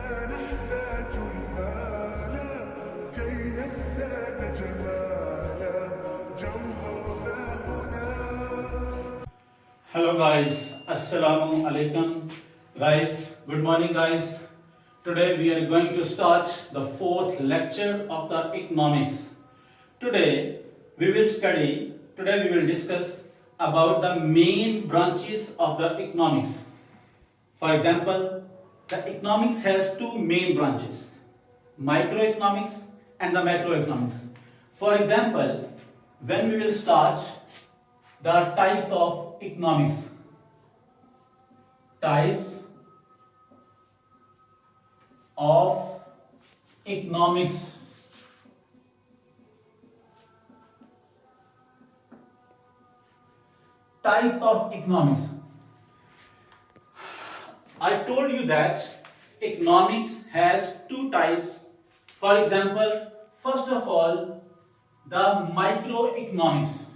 لا نحتاج المال كي نزداد جمالا جوهرنا هنا. Hello guys, Assalamualaikum guys, good morning guys. Today we are going to start the fourth lecture of the economics. Today we will discuss about the main branches of the economics. For example, the economics has two main branches, microeconomics and the macroeconomics. For example, when we will start the types of economics, types of economics. Types of economics. I told you that economics has two types. For example, first of all, the microeconomics.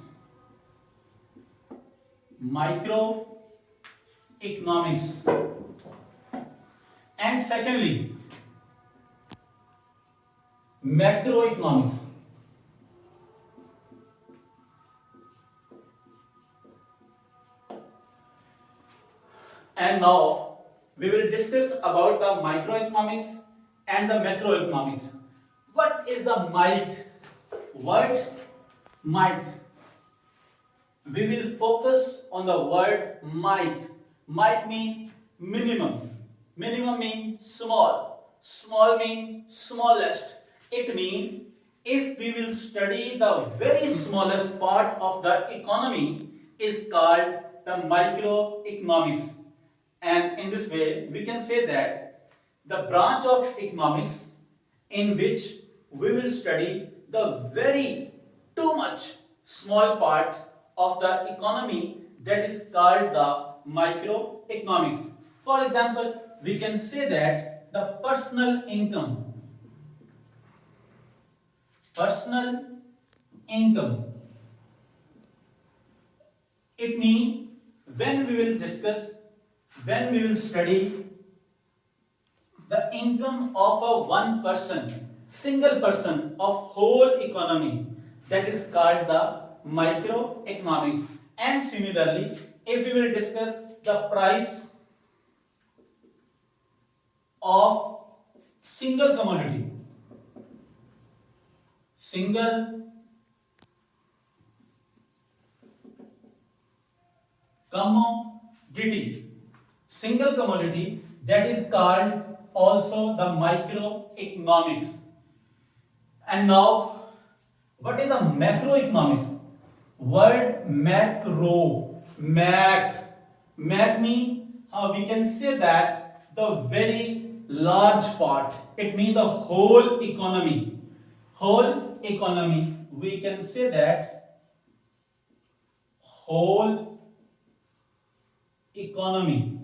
Microeconomics. And secondly, macroeconomics. And now we will discuss about the microeconomics and the macroeconomics. What is the word mic? We will focus on the word mic. Mic means minimum. Minimum means small. Small means smallest. It means if we will study the very smallest part of the economy is called the microeconomics. And in this way, we can say that the branch of economics in which we will study the very too much small part of the economy, that is called the microeconomics. For example, we can say that the personal income. It means when we will study the income of a one person, single person of whole economy, that is called the microeconomics. And similarly, if we will discuss the price of single commodity, that is called also the microeconomics. And now, what is the macroeconomics? Word macro, mac means we can say that the very large part. It means the whole economy. We can say that whole economy.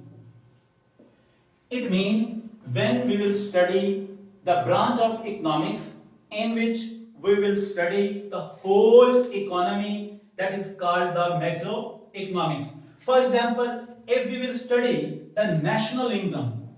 It means when we will study the branch of economics in which we will study the whole economy, that is called the macroeconomics. For example, if we will study the national income,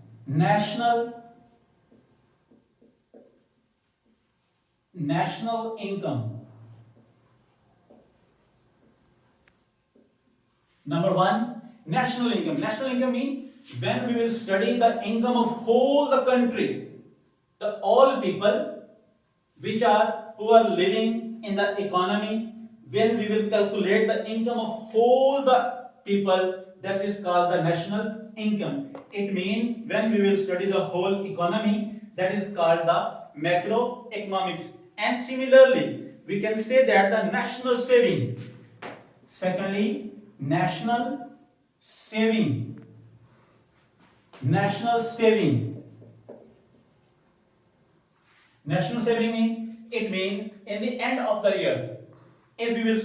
number one, national income. National income means when we will study the income of whole the country, the all people who are living in the economy, when we will calculate the income of whole the people, that is called the national income. It means when we will study the whole economy, that is called the macroeconomics. And similarly, we can say that the national saving. Secondly, national saving means, it means in the end of the year, if we will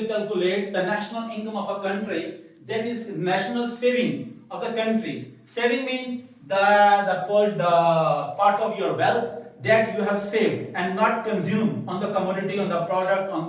calculate the national income of a country, that is national saving of the country. Saving means the part of your wealth that you have saved and not consumed on the commodity, on the product, on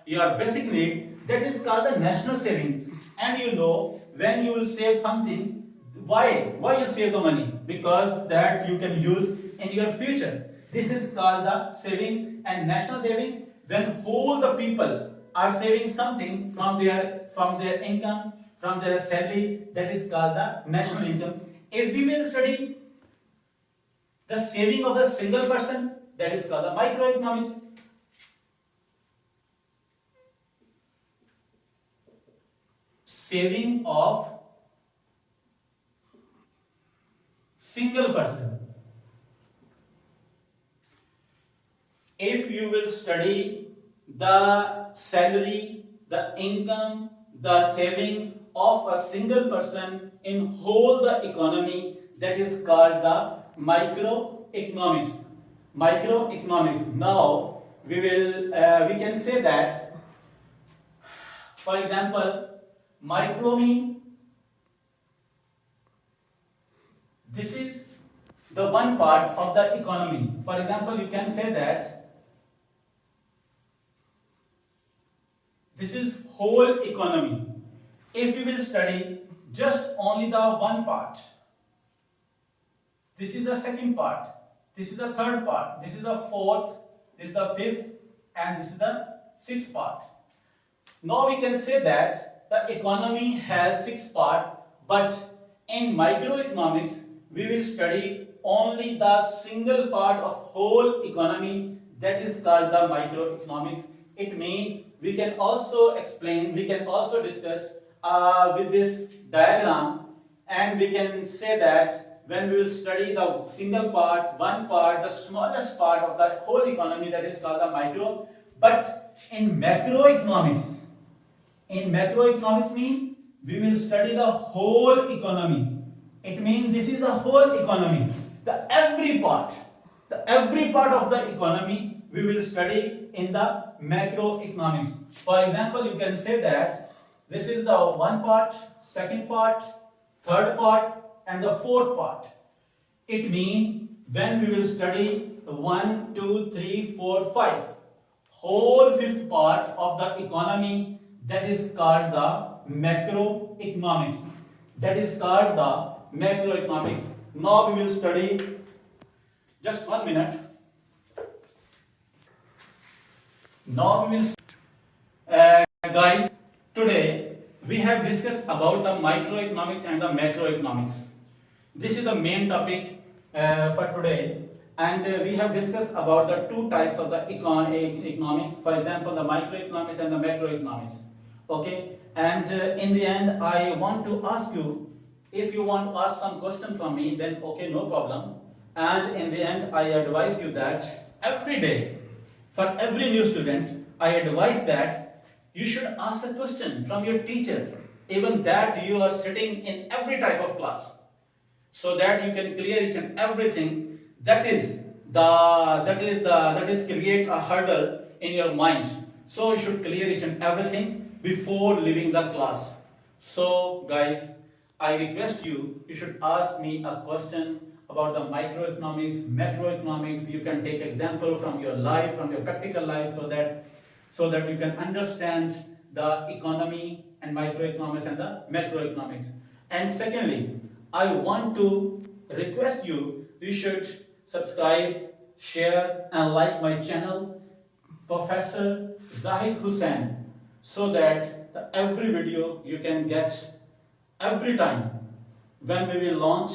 your basic need, that is called the national saving. And you know, when you will save something, Why you save the money? Because that you can use in your future. This is called the saving and national saving. When whole the people are saving something from their income, from their salary, that is called the national income. If we will study the saving of a single person, that is called the microeconomics. Saving of single person. If you will study the salary, the income, the saving of a single person in whole the economy, that is called the microeconomics. Microeconomics. Now we can say that, for example, micro mean this is the one part of the economy. For example, you can say that this is whole economy. If we will study just only the one part, this is the second part, this is the third part, this is the fourth, this is the fifth, and this is the sixth part. Now we can say that the economy has six parts, but in microeconomics we will study only the single part of whole economy, that is called the microeconomics. It means we can also explain, we can also discuss with this diagram, and we can say that when we will study the single part, one part, the smallest part of the whole economy, that is called the micro. But in macroeconomics mean we will study the whole economy. It means this is the whole economy. The every part of the economy we will study in the macroeconomics. For example, you can say that this is the one part, second part, third part, and the fourth part. It means when we will study 1, 2, 3, 4, 5, whole fifth part of the economy, that is called the macroeconomics. That is called the macroeconomics. Now we will study, just 1 minute. Now we will guys, today we have discussed about the microeconomics and the macroeconomics. This is the main topic for today, and we have discussed about the two types of the economics, for example the microeconomics and the macroeconomics. Okay, and in the end I want to ask you, if you want to ask some question from me, then okay, no problem. And in the end I advise you that every day, for every new student, I advise that you should ask a question from your teacher, even that you are sitting in every type of class, so that you can clear each and everything that is create a hurdle in your mind. So you should clear each and everything before leaving the class. So guys, I request you should ask me a question about the microeconomics, macroeconomics. You can take example from your life, from your practical life, so that you can understand the economy and microeconomics and the macroeconomics. And secondly, I want to request you should subscribe, share, and like my channel, Prof.Zahid Hussain, so that every video you can get every time when we will launch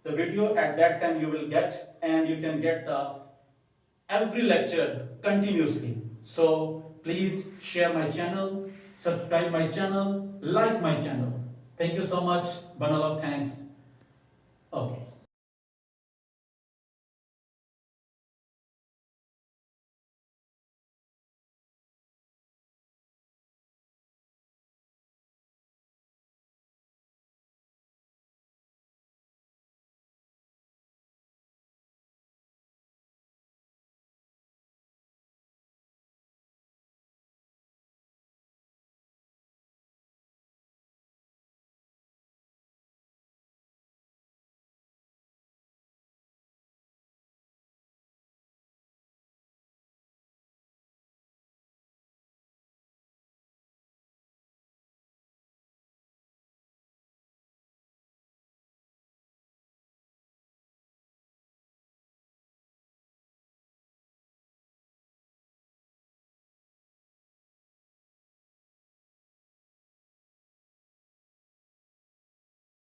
the video. At that time you will get, and you can get the every lecture continuously. So please share my channel, subscribe my channel, like my channel. Thank you so much. Bundle of thanks. Okay.